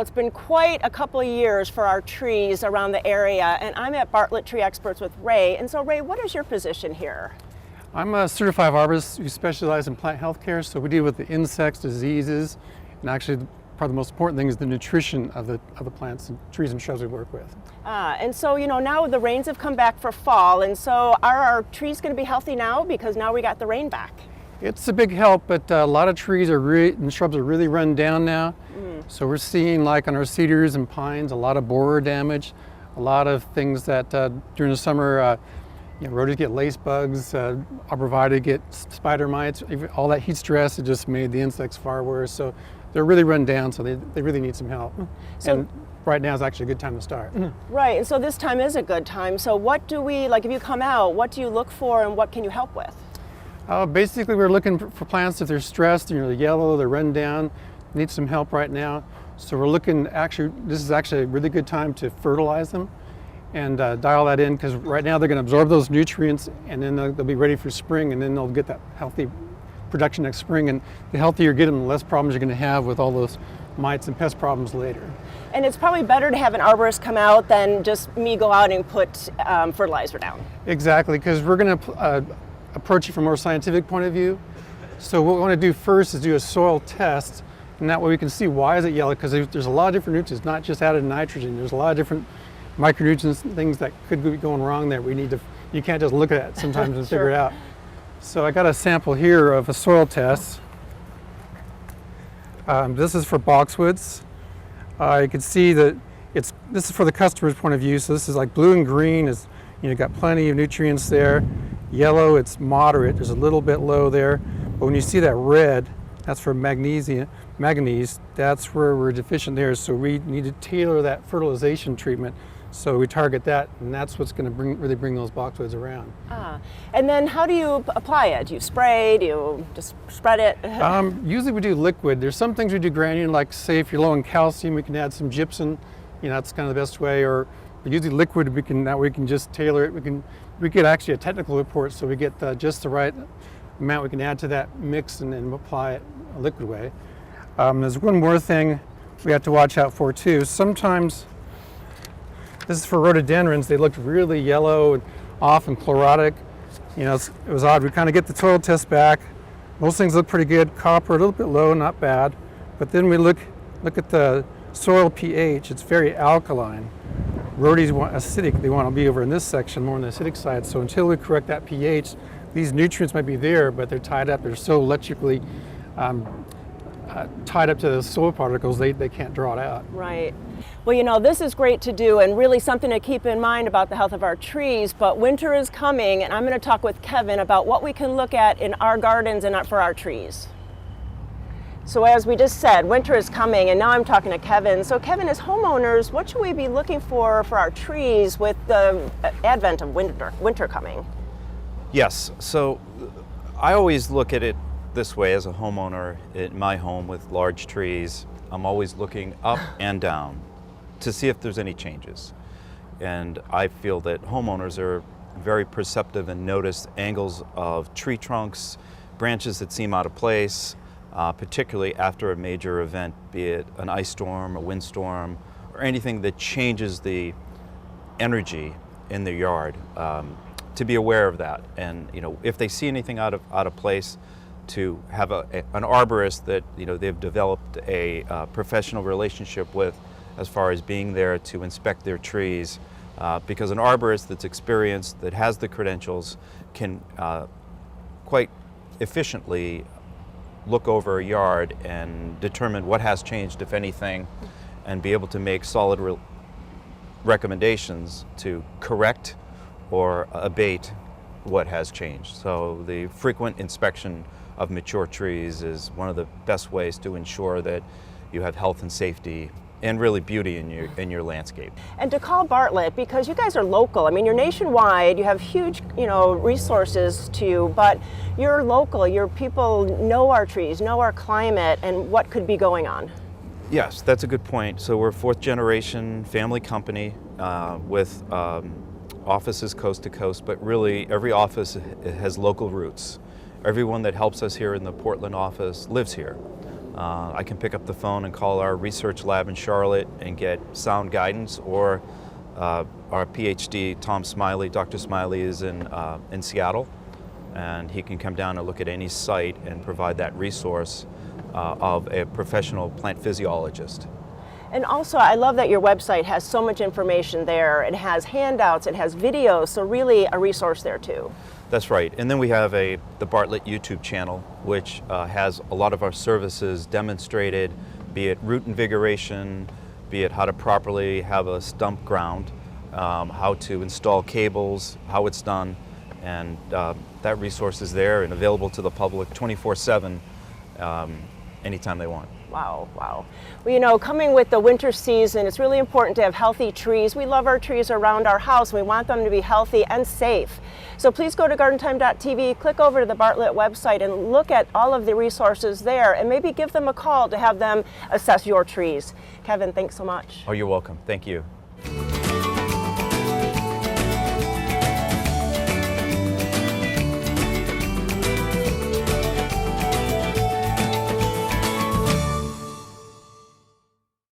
it's been quite a couple of years for our trees around the area, and I'm at Bartlett Tree Experts with Ray. And so Ray, what is your position here? I'm a certified arborist who specializes in plant health care, so we deal with the insects, diseases, and actually probably the most important thing is the nutrition of the plants and trees and shrubs we work with. And so, now the rains have come back for fall, and so are our trees going to be healthy now because now we got the rain back? It's a big help, but a lot of trees and shrubs are really run down now. So we're seeing, like on our cedars and pines, a lot of borer damage, a lot of things that during the summer, rhodas get lace bugs, arborvitae get spider mites. All that heat stress, it just made the insects far worse. So they're really run down, so they really need some help. So, and right now is actually a good time to start. Right, and so this time is a good time. So what do we, if you come out, what do you look for and what can you help with? Basically, we're looking for plants if they're stressed, they're yellow, they're run down, need some help right now. So we're looking, this is actually a really good time to fertilize them and dial that in, because right now they're going to absorb those nutrients and then they'll be ready for spring, and then they'll get that healthy production next spring. And the healthier you get them, the less problems you're going to have with all those mites and pest problems later. And it's probably better to have an arborist come out than just me go out and put fertilizer down. Exactly, because we're going to approach it from a more scientific point of view. So what we want to do first is do a soil test, and that way we can see why is it yellow, because there's a lot of different nutrients, not just added nitrogen. There's a lot of different micronutrients and things that could be going wrong there. You can't just look at it sometimes and figure it out. So I got a sample here of a soil test. This is for boxwoods. You can see that this is for the customer's point of view. So this is like blue and green is, got plenty of nutrients there. Yellow, it's moderate. There's a little bit low there. But when you see that red, that's for manganese. That's where we're deficient there. So we need to tailor that fertilization treatment. So we target that, and that's what's going to really bring those boxwoods around. And then how do you apply it? Do you spray? Do you just spread it? Usually we do liquid. There's some things we do granular, like say if you're low in calcium, we can add some gypsum. That's kind of the best way. Or usually liquid, we can just tailor it. We get actually a technical report, so we get just the right amount we can add to that mix and then apply it a liquid way. There's one more thing we have to watch out for too. Sometimes, this is for rhododendrons, they looked really yellow and off and chlorotic. It was odd. We kind of get the soil test back. Most things look pretty good. Copper a little bit low, not bad. But then we look at the soil pH. It's very alkaline. Rhodies want acidic. They want to be over in this section, more on the acidic side. So until we correct that pH, these nutrients might be there, but they're tied up. They're so electrically tied up to the soil particles, they can't draw it out. Right. Well, this is great to do and really something to keep in mind about the health of our trees, but winter is coming, and I'm going to talk with Kevin about what we can look at in our gardens and for our trees. So as we just said, winter is coming, and now I'm talking to Kevin. So Kevin, as homeowners, what should we be looking for our trees with the advent of winter coming? Yes, so I always look at it this way as a homeowner in my home with large trees. I'm always looking up and down to see if there's any changes. And I feel that homeowners are very perceptive and notice angles of tree trunks, branches that seem out of place, particularly after a major event, be it an ice storm, a windstorm, or anything that changes the energy in their yard. To be aware of that, and if they see anything out of place, to have an arborist that they've developed a professional relationship with, as far as being there to inspect their trees, because an arborist that's experienced, that has the credentials, can quite efficiently look over a yard and determine what has changed, if anything, and be able to make solid recommendations to correct or abate what has changed. So the frequent inspection of mature trees is one of the best ways to ensure that you have health and safety and really beauty in your landscape. And to call Bartlett, because you guys are local. I mean, you're nationwide, you have huge, resources to you, but you're local. Your people know our trees, know our climate, and what could be going on. Yes, that's a good point. So we're a fourth generation family company with offices coast to coast, but really every office has local roots. Everyone that helps us here in the Portland office lives here. I can pick up the phone and call our research lab in Charlotte and get sound guidance, or our PhD, Tom Smiley, Dr. Smiley is in Seattle, and he can come down and look at any site and provide that resource of a professional plant physiologist. And also, I love that your website has so much information there. It has handouts, it has videos, so really a resource there too. That's right. And then we have the Bartlett YouTube channel, which has a lot of our services demonstrated, be it root invigoration, be it how to properly have a stump ground, how to install cables, how it's done, and that resource is there and available to the public 24/7 anytime they want. Wow, wow. Well, you know, coming with the winter season, it's really important to have healthy trees. We love our trees around our house. We want them to be healthy and safe. So please go to gardentime.tv, click over to the Bartlett website and look at all of the resources there, and maybe give them a call to have them assess your trees. Kevin, thanks so much. Oh, you're welcome. Thank you.